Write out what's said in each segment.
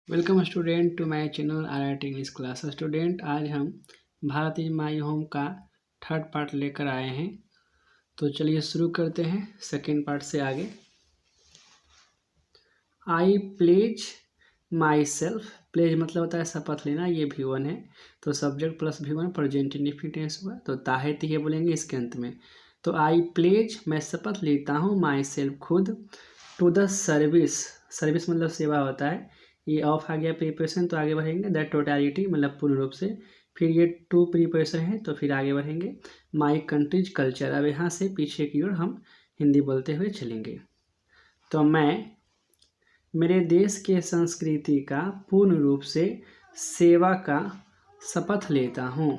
Welcome student to my channel RRT English class. Student आज हम Bharat is my home का third part लेकर आए हैं। तो चलिए शुरू करते हैं सेकेंड पार्ट से आगे। I pledge myself, pledge मतलब होता है शपथ लेना, ये V1 है तो subject plus V1 present indefinite tense हुआ तो ताहे तिहे बोलेंगे इसके अंत में। तो आई प्लेज मैं शपथ लेता हूँ, माई सेल्फ खुद, टू द सर्विस, सर्विस मतलब सेवा होता है, ये ऑफ आ गया प्रीपरेशन तो आगे बढ़ेंगे, द टोटलिटी मतलब पूर्ण रूप से, फिर ये टू प्रीपरेशन है तो फिर आगे बढ़ेंगे माई कंट्रीज कल्चर। अब यहाँ से पीछे की ओर हम हिंदी बोलते हुए चलेंगे। तो मैं मेरे देश के संस्कृति का पूर्ण रूप से सेवा का शपथ लेता हूँ।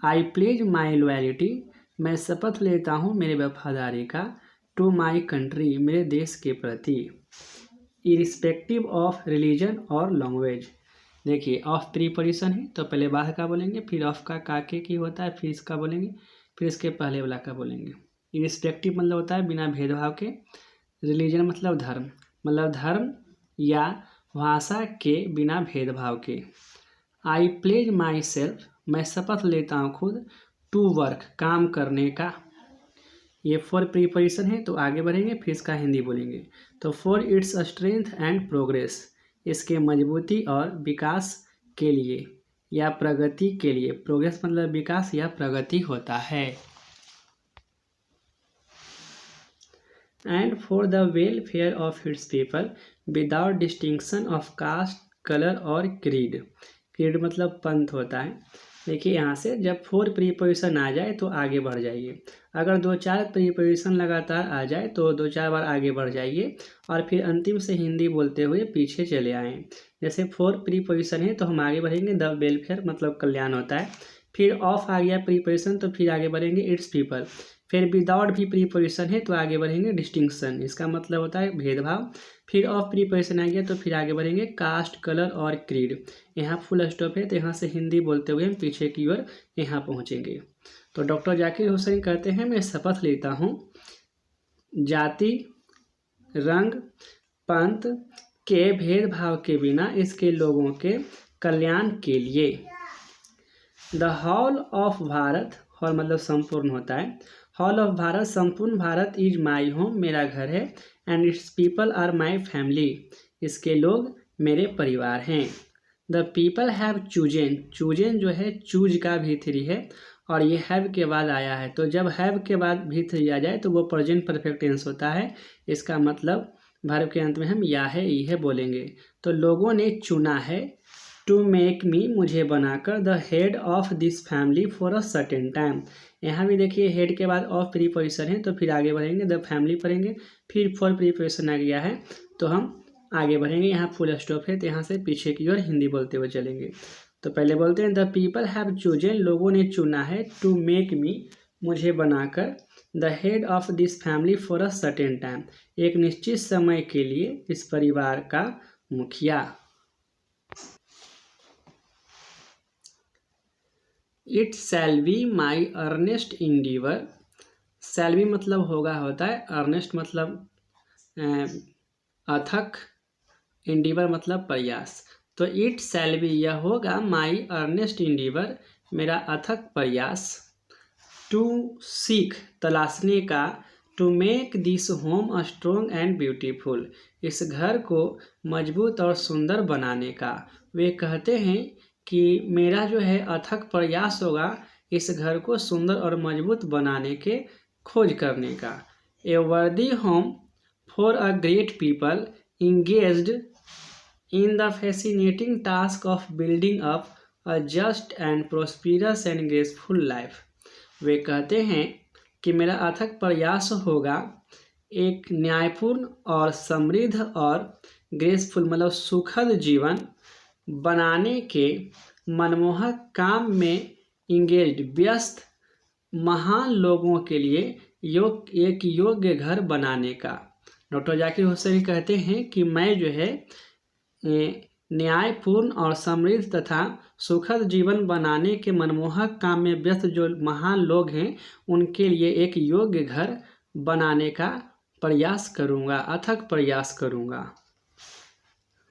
आई प्लेज माई लॉयल्टी, मैं शपथ लेता हूँ मेरे वफादारी का, टू माई कंट्री, मेरे देश के प्रति, इरिस्पेक्टिव ऑफ रिलीजन और लैंग्वेज। देखिए ऑफ प्रीपोजिशन है तो पहले बाद का बोलेंगे, फिर ऑफ का काके की होता है, फिर इसका बोलेंगे, फिर इसके पहले वाला का बोलेंगे। इरिस्पेक्टिव मतलब होता है बिना भेदभाव के, रिलीजन मतलब धर्म या भाषा के बिना भेदभाव के। आई प्लेज माई सेल्फ, मैं शपथ लेता हूँ खुद, टू वर्क, काम करने का, ये फॉर प्रीपोजिशन है तो आगे बढ़ेंगे, फिर इसका हिंदी बोलेंगे। तो for its strength and progress, इसके मजबूती और विकास के लिए या प्रगति के लिए, प्रोग्रेस मतलब विकास या प्रगति होता है। And for the welfare of its people without distinction of caste, colour और क्रीड, क्रीड मतलब पंथ होता है। देखिए यहाँ से जब फोर प्रीपोजिशन आ जाए तो आगे बढ़ जाइए, अगर दो चार प्रीपोजिशन लगातार आ जाए तो दो चार बार आगे बढ़ जाइए और फिर अंतिम से हिंदी बोलते हुए पीछे चले आएँ। जैसे फोर प्रीपोजिशन है तो हम आगे बढ़ेंगे, द वेलफेयर मतलब कल्याण होता है, फिर ऑफ आ गया प्रीपोजिशन तो फिर आगे बढ़ेंगे इट्स पीपल, फिर विदाउट भी प्रीपोजिशन है तो आगे बढ़ेंगे डिस्टिंक्शन, इसका मतलब होता है भेदभाव, फिर ऑफ प्रीपोजिशन आ गया तो फिर आगे बढ़ेंगे कास्ट, कलर और क्रीड। यहाँ फुल स्टॉप है तो यहाँ से हिंदी बोलते हुए हम पीछे की ओर यहाँ पहुँचेंगे। तो डॉक्टर जाकिर हुसैन कहते हैं मैं शपथ लेता हूँ जाति, रंग, पंथ के भेदभाव के बिना इसके लोगों के कल्याण के लिए। The hall of Bharat, hall मतलब संपूर्ण होता है, हॉल ऑफ भारत संपूर्ण भारत, इज माई होम मेरा घर है, and its people are my family, इसके लोग मेरे परिवार हैं। The people have chosen, chosen जो है चूज का V3 है और ये हैव के बाद आया है, तो जब हैव के बाद V3 आ जाए तो वो प्रेजेंट परफेक्ट टेंस होता है, इसका मतलब वर्ब के अंत में हम या है ई है बोलेंगे। तो लोगों ने चुना है, टू मेक मी मुझे बनाकर, the head of this family for a certain time, यहाँ भी देखिए हेड के बाद ऑफ प्रीपोजिशन है तो फिर आगे बढ़ेंगे द फैमिली पढ़ेंगे, फिर फॉर प्रीपोजिशन आ गया है तो हम आगे बढ़ेंगे, यहाँ फुल स्टॉप है तो यहाँ से पीछे की ओर हिंदी बोलते हुए चलेंगे। तो पहले बोलते हैं द पीपल हैव चूजन, लोगों ने चुना है, टू मेक मी मुझे बनाकर, the head of this family for a certain time, एक निश्चित समय के लिए इस परिवार का मुखिया। It shall be my earnest endeavour, shall be मतलब होगा होता है, अर्नेस्ट मतलब अथक, इंडीवर मतलब प्रयास, तो इट शैल बी यह होगा माई अर्नेस्ट इंडीवर मेरा अथक प्रयास, टू सीख तलाशने का, to make this home strong and beautiful, इस घर को मजबूत और सुंदर बनाने का। वे कहते हैं कि मेरा जो है अथक प्रयास होगा इस घर को सुंदर और मजबूत बनाने के खोज करने का। A worthy home for a great people engaged in the fascinating task of building up a just and prosperous and graceful life. वे कहते हैं कि मेरा अथक प्रयास होगा एक न्यायपूर्ण और समृद्ध और ग्रेसफुल मतलब सुखद जीवन बनाने के मनमोहक काम में इंगेज्ड व्यस्त महान लोगों के लिए एक योग्य घर बनाने का। डॉक्टर जाकिर हुसैन कहते हैं कि मैं जो है न्यायपूर्ण और समृद्ध तथा सुखद जीवन बनाने के मनमोहक काम में व्यस्त जो महान लोग हैं उनके लिए एक योग्य घर बनाने का प्रयास करूँगा, अथक प्रयास करूँगा।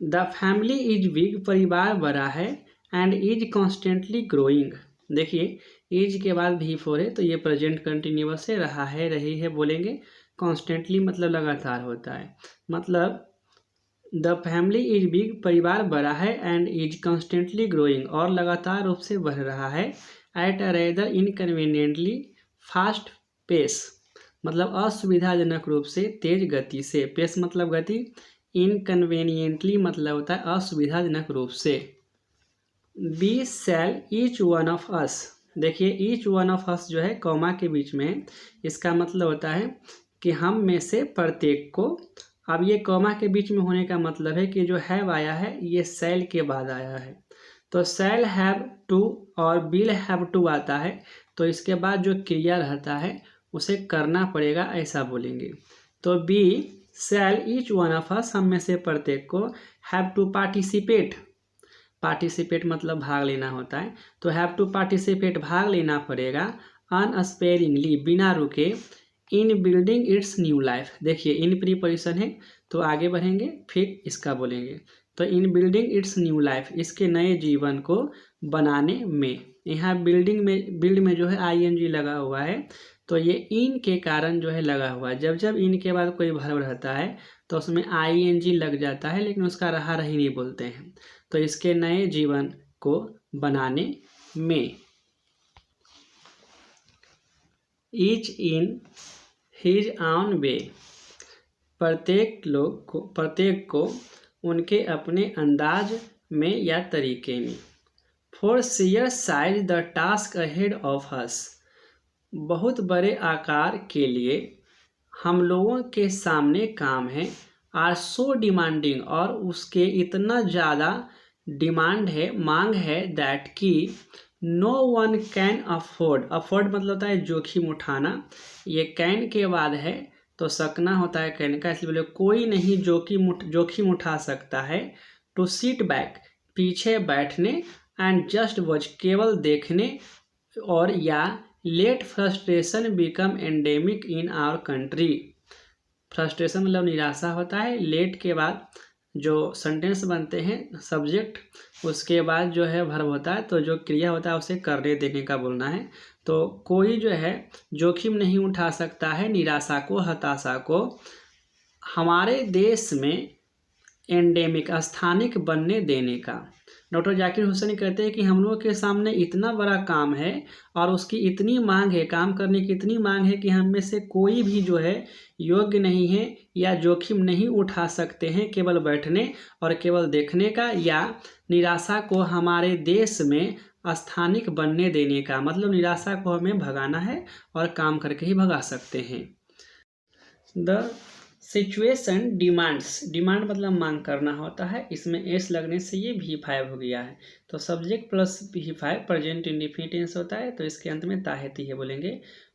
द फैमिली इज बिग, परिवार बड़ा है, एंड इज कॉन्स्टेंटली ग्रोइंग। देखिए इज के बाद V4 है तो ये प्रेजेंट कंटिन्यूअस है, रहा है रही है बोलेंगे। कॉन्स्टेंटली मतलब लगातार होता है, मतलब द फैमिली इज बिग, परिवार बड़ा है, एंड इज कॉन्स्टेंटली ग्रोइंग, और लगातार रूप से बढ़ रहा है। At a rather inconveniently fast pace, मतलब असुविधाजनक रूप से तेज गति से। पेस मतलब गति, इनकन्वीनियंटली मतलब होता है असुविधाजनक रूप से। Be shall each one of us, देखिए ईच वन ऑफ अस जो है कॉमा के बीच में है, इसका मतलब होता है कि हम में से प्रत्येक को। अब ये कॉमा के बीच में होने का मतलब है कि जो हैव आया है ये सेल के बाद आया है, तो सेल हैव टू और विल हैव टू आता है, तो इसके बाद जो क्रिया रहता है उसे करना पड़ेगा, ऐसा बोलेंगे। तो be shall each one of us, हम में से प्रत्येक को, हैव टू पार्टिसिपेट, पार्टिसिपेट मतलब भाग लेना होता है, तो हैव टू पार्टिसिपेट भाग लेना पड़ेगा, अनस्पेयरिंगली बिना रुके, इन बिल्डिंग इट्स न्यू लाइफ। देखिए इन प्रीपोजिशन है तो आगे बढ़ेंगे फिर इसका बोलेंगे। तो इन बिल्डिंग इट्स न्यू लाइफ, इसके नए जीवन को बनाने में। यहाँ बिल्ड में जो है ING लगा हुआ है, तो ये इन के कारण जो है लगा हुआ है। जब जब इन के बाद कोई वर्ब रहता है तो उसमें ING लग जाता है, लेकिन उसका रहा रही नहीं बोलते हैं। तो इसके नए जीवन को बनाने में। Each in his on way, प्रत्येक को उनके अपने अंदाज में या तरीके में। For share size the task ahead of us, बहुत बड़े आकार के लिए हम लोगों के सामने काम है। आर सो डिमांडिंग, और उसके इतना ज़्यादा डिमांड है, मांग है, दैट कि no one can afford, afford मतलब होता है जोखिम उठाना, ये कैन के बाद है तो सकना होता है कैन का, इसलिए बोले कोई नहीं जोखिम उठा सकता है। टू सीट बैक, पीछे बैठने, एंड जस्ट वॉच, केवल देखने, और या let frustration become endemic in our country. Frustration मतलब निराशा होता है, लेट के बाद जो सेंटेंस बनते हैं सब्जेक्ट, उसके बाद जो है वर्ब होता है, तो जो क्रिया होता है उसे करने देने का बोलना है। तो कोई जो है जोखिम नहीं उठा सकता है निराशा को, हताशा को, हमारे देश में एंडेमिक स्थानिक बनने देने का। डॉक्टर जाकिर हुसैन कहते हैं कि हम लोगों के सामने इतना बड़ा काम है और उसकी इतनी मांग है, काम करने की इतनी मांग है कि हम में से कोई भी जो है योग्य नहीं है या जोखिम नहीं उठा सकते हैं केवल बैठने और केवल देखने का, या निराशा को हमारे देश में स्थानिक बनने देने का, मतलब निराशा को हमें भगाना है और काम करके ही भगा सकते हैं। द सिचुएशन डिमांड्स, डिमांड मतलब मांग करना होता है, इसमें एस लगने से ये V5 हो गया है, तो subject plus V5 present indefinite tense होता है, तो इसके अंत में ताहती है बोलेंगे।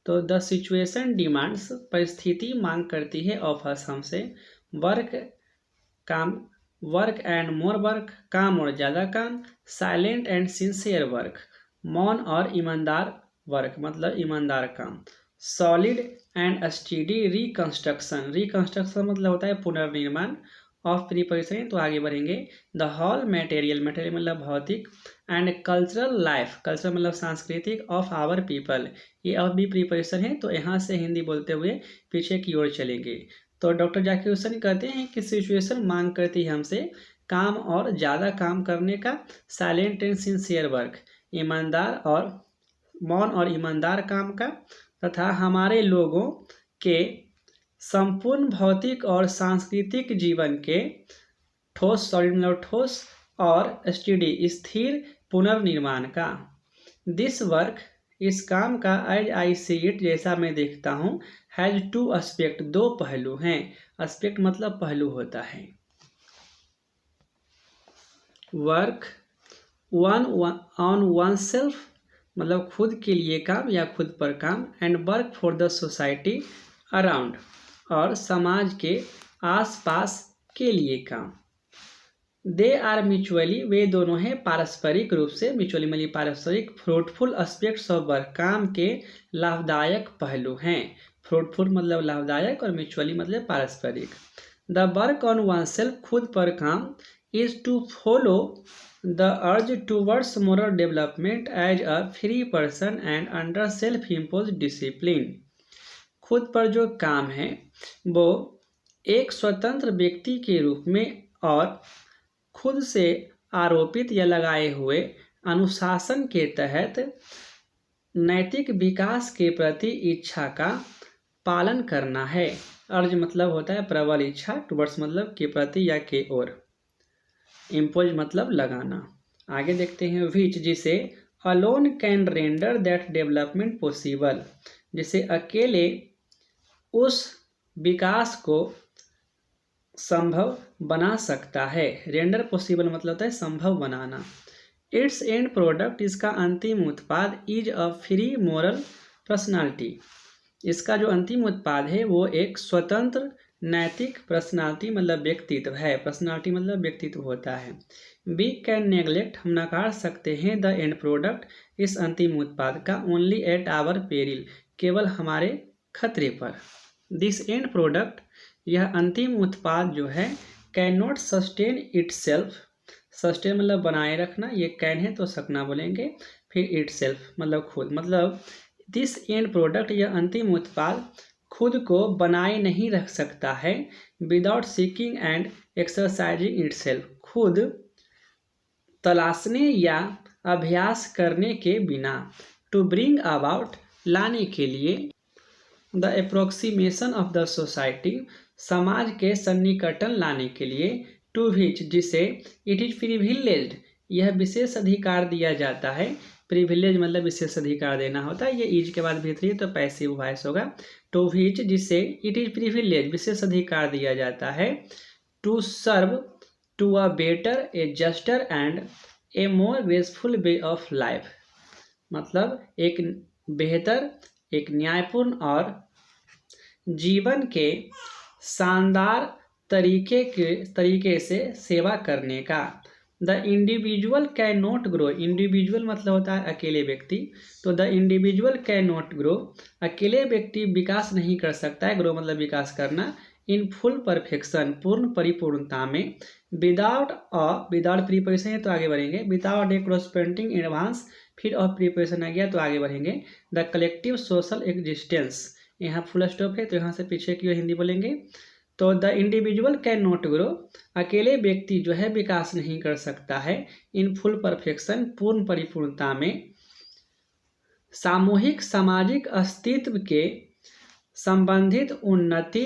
तो द सिचुएशन डिमांड्स, परिस्थिति मांग करती है, ऑफ अस हमसे, वर्क काम, वर्क एंड मोर वर्क, काम और ज़्यादा काम, साइलेंट एंड सिंसियर वर्क, मौन और ईमानदार वर्क मतलब ईमानदार काम, solid and study reconstruction, reconstruction मतलब होता है पुनर्निर्माण, ऑफ प्रीपोजिशन तो आगे बढ़ेंगे। द हॉल मटेरियल, मटेरियल मतलब भौतिक, एंड कल्चरल लाइफ, कल्चरल मतलब सांस्कृतिक, ऑफ आवर पीपल, ये अब भी प्रीपोजिशन है, तो यहाँ से हिंदी बोलते हुए पीछे की ओर चलेंगे। तो डॉक्टर जाकिर हुसैन कहते हैं कि सिचुएशन मांग करती है हमसे काम और ज़्यादा काम करने का, साइलेंट एंड सिंसियर वर्क, ईमानदार और मौन और ईमानदार काम का, तथा हमारे लोगों के संपूर्ण भौतिक और सांस्कृतिक जीवन के ठोस, सॉलिड मतलब ठोस, और स्टडी स्थिर पुनर्निर्माण का। दिस वर्क, इस काम का, एज आई सी इट जैसा मैं देखता हूँ, हैज टू एस्पेक्ट, दो पहलू हैं, एस्पेक्ट मतलब पहलू होता है। Work one on one self मतलब खुद के लिए काम या खुद पर काम, and work for the society around, और समाज के आसपास के लिए काम। दे आर म्यूचुअली, वे दोनों हैं पारस्परिक रूप से, म्यूचुअली मतलब पारस्परिक, फ्रूटफुल एस्पेक्ट्स ऑफ वर्क, काम के लाभदायक पहलू हैं, फ्रूटफुल मतलब लाभदायक और म्यूचुअली मतलब पारस्परिक। The work on one self, खुद पर काम, is to follow the urge towards moral development as a free person and under self-imposed discipline। खुद पर जो काम है वो एक स्वतंत्र व्यक्ति के रूप में और खुद से आरोपित या लगाए हुए अनुशासन के तहत नैतिक विकास के प्रति इच्छा का पालन करना है। अर्ज मतलब होता है प्रबल इच्छा, टुवर्ड्स मतलब के प्रति या के ओर, इम्पोज मतलब लगाना। आगे देखते हैं विच, जिसे alone can render that development possible, जिसे अकेले उस विकास को संभव बना सकता है। रेंडर पॉसिबल मतलब होता है संभव बनाना। इट्स एंड प्रोडक्ट, इसका अंतिम उत्पाद, is a free moral personality, इसका जो अंतिम उत्पाद है वो एक स्वतंत्र नैतिक पर्सनालिटी मतलब व्यक्तित्व है। पर्सनालिटी मतलब व्यक्तित्व होता है। वी कैन नेग्लेक्ट, हम नकार सकते हैं, द एंड प्रोडक्ट, इस अंतिम उत्पाद का, ओनली एट आवर पेरिल, केवल हमारे खतरे पर। दिस एंड प्रोडक्ट, यह अंतिम उत्पाद जो है, can not sustain itself, sustain मतलब बनाए रखना, ये कैन है तो सकना बोलेंगे, फिर इटसेल्फ मतलब खुद, मतलब दिस एंड प्रोडक्ट, यह अंतिम उत्पाद खुद को बनाए नहीं रख सकता है, without seeking and exercising itself, खुद तलाशने या अभ्यास करने के बिना, टू ब्रिंग अबाउट, लाने के लिए, the approximation of the society, समाज के सन्निकटन लाने के लिए, टू विच, जिसे, इट इज प्रिविलेज्ड, यह विशेष अधिकार दिया जाता है। प्रिविलेज मतलब विशेष अधिकार देना होता है, ये इज के बाद भीतरी है तो पैसिव वॉइस होगा। टू विच, जिसे, इट इज प्रिविलेज, विशेष अधिकार दिया जाता है, to serve, to a better, a juster and a more graceful way of life, मतलब एक बेहतर, एक न्यायपूर्ण और जीवन के शानदार तरीके से सेवा करने का। The individual can not grow, individual मतलब होता है अकेले व्यक्ति, तो the individual can not grow, अकेले व्यक्ति विकास नहीं कर सकता है, ग्रो मतलब विकास करना, इन फुल परफेक्शन, पूर्ण परिपूर्णता में, विदाउट प्रीपोजिशन है तो आगे बढ़ेंगे, विदाउट ए कॉरस्पॉन्डिंग एडवांस, फिर और प्रीपोजिशन आ गया तो आगे बढ़ेंगे, द कलेक्टिव सोशल एग्जिस्टेंस, यहाँ फुल स्टॉप है तो यहाँ से पीछे की ओर हिंदी बोलेंगे। तो the individual can not grow, अकेले व्यक्ति जो है विकास नहीं कर सकता है, इन फुल परफेक्शन, पूर्ण परिपूर्णता में, सामूहिक सामाजिक अस्तित्व के संबंधित उन्नति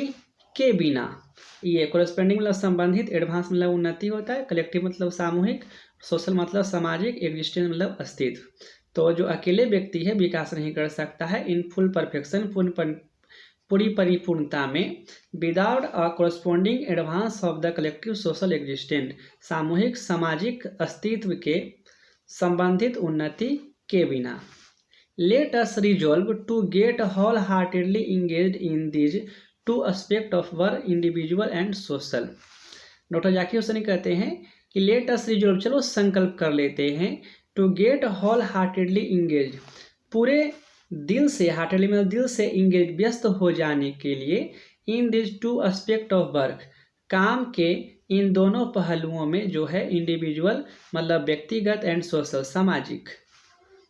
के बिना, ये कोरस्पेंडिंग मतलब संबंधित, एडवांस मतलब उन्नति होता है, कलेक्टिव मतलब सामूहिक, सोशल मतलब सामाजिक, एग्जिस्टेंस मतलब अस्तित्व, तो जो अकेले व्यक्ति है विकास नहीं कर सकता है, इन फुल परफेक्शन, पूरी परिपूर्णता में, without a corresponding advance of the collective social existent, सामूहिक सामाजिक अस्तित्व के संबंधित उन्नति के बिना। Let us resolve to get whole heartedly engaged in these two aspect of work, individual and social. Doctor Zakir Husaini कहते हैं कि लेट अस रिजॉल्व, चलो संकल्प कर लेते हैं, to get whole heartedly engage, पूरे दिल से, हार्टेडली मतलब दिल से, इंगेज व्यस्त हो जाने के लिए, in this to aspect of work, काम के इन दोनों पहलुओं में जो है, इंडिविजुअल मतलब व्यक्तिगत एंड सोशल सामाजिक।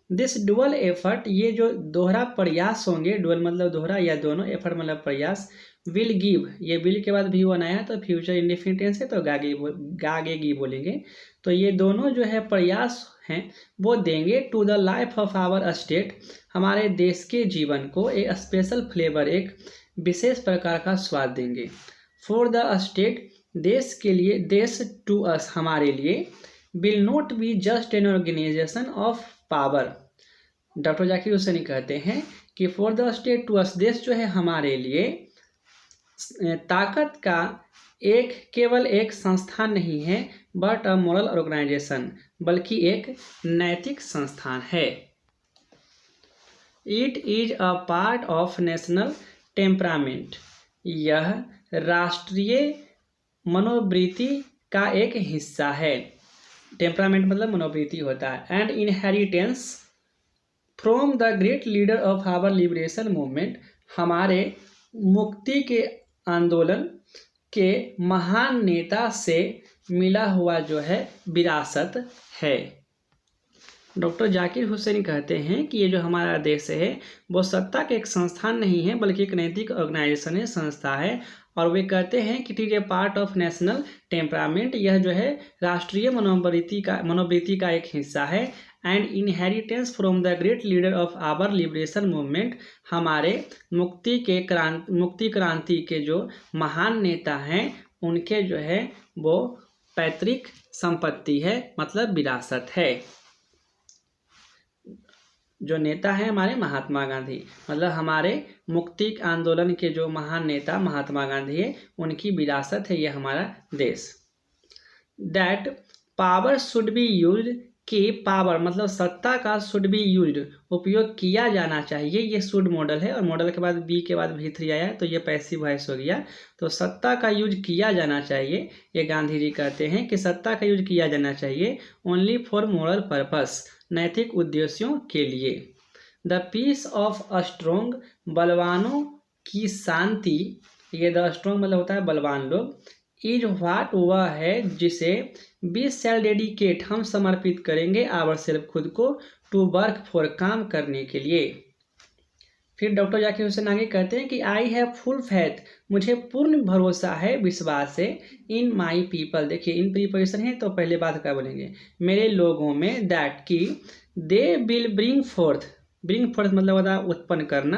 दिस डुअल एफर्ट, ये जो दोहरा प्रयास होंगे, डुअल मतलब दोहरा या दोनों, एफर्ट मतलब प्रयास, विल गिव, ये विल के बाद भी वन आया तो फ्यूचर इंडेफिनिट टेंस है तो गागेगी बोलेंगे, तो ये दोनों जो है प्रयास हैं वो देंगे, to the life of our state, हमारे देश के जीवन को, ए स्पेशल फ्लेवर, एक विशेष प्रकार का स्वाद देंगे, फॉर द स्टेट, देश के लिए, देश, टू अस, हमारे लिए, will not be just an organization of power. Doctor Zakir Husaini कहते हैं कि for the state to us, देश जो है हमारे लिए ताकत का केवल एक संस्थान नहीं है, बट अ मॉरल ऑर्गेनाइजेशन, बल्कि एक नैतिक संस्थान है। It is a part of national temperament, यह राष्ट्रीय मनोवृत्ति का एक हिस्सा है। टेम्परामेंट मतलब मनोवृत्ति होता है। And inheritance from the great leader of our liberation movement, हमारे मुक्ति के आंदोलन के महान नेता से मिला हुआ जो है विरासत है। डॉक्टर जाकिर हुसैन कहते हैं कि ये जो हमारा देश है वो सत्ता के एक संस्थान नहीं है बल्कि एक नैतिक ऑर्गेनाइजेशन है, संस्था है। और वे कहते हैं कि it is a part of national temperament, यह जो है राष्ट्रीय मनोवृत्ति का एक हिस्सा है। And inheritance from the great leader of our liberation movement, हमारे मुक्ति क्रांति के जो महान नेता हैं उनके जो है वो पैतृक संपत्ति है, मतलब विरासत है। जो नेता है हमारे महात्मा गांधी, मतलब हमारे मुक्ति आंदोलन के जो महान नेता महात्मा गांधी है उनकी विरासत है ये हमारा देश। That power should be used, कि पावर मतलब सत्ता का शुड बी यूज्ड उपयोग किया जाना चाहिए। ये शुड मॉडल है और मॉडल के बाद बी के बाद V3 आया तो ये पैसिव वॉइस हो गया। तो सत्ता का यूज किया जाना चाहिए, ये गांधी जी कहते हैं कि सत्ता का यूज किया जाना चाहिए ओनली फॉर मोरल पर्पस, नैतिक उद्देश्यों के लिए। द पीस ऑफ स्ट्रोंग, बलवानों की शांति, ये द स्ट्रोंग मतलब होता है बलवान लोग, इज व्हाट वह है जिसे वी शैल डेडिकेट हम समर्पित करेंगे आवर सेल्फ खुद को, टू वर्क फॉर काम करने के लिए। फिर डॉक्टर जाकिर हुसैन आगे कहते हैं कि आई हैव फुल फैथ, मुझे पूर्ण भरोसा है, विश्वास है, इन माई पीपल, देखिए इन प्रीपोजिशन है तो पहले बात क्या बोलेंगे, मेरे लोगों में, दैट की दे विल ब्रिंग फोर्थ मतलब होता है उत्पन्न करना,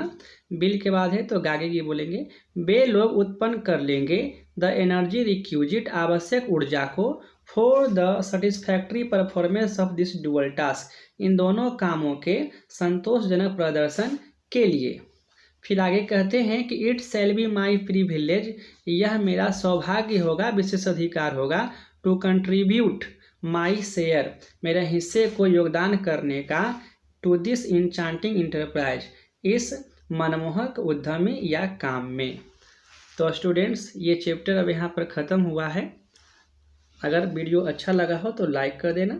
बिल के बाद है तो गागे की बोलेंगे, वे लोग उत्पन्न कर लेंगे, द एनर्जी रिक्यूजिट आवश्यक ऊर्जा को, for the satisfactory performance of this dual task, इन दोनों कामों के संतोषजनक प्रदर्शन के लिए। फिर आगे कहते हैं कि it shall be my privilege, यह मेरा सौभाग्य होगा, विशेष अधिकार होगा, टू कंट्रीब्यूट माई शेयर, मेरे हिस्से को योगदान करने का, टू दिस इंचांटिंग इंटरप्राइज, इस मनमोहक उद्यमी या काम में। तो स्टूडेंट्स ये चैप्टर अब यहाँ पर ख़त्म हुआ है। अगर वीडियो अच्छा लगा हो तो लाइक कर देना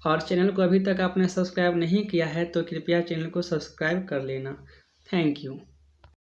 और चैनल को अभी तक आपने सब्सक्राइब नहीं किया है तो कृपया चैनल को सब्सक्राइब कर लेना। Thank you.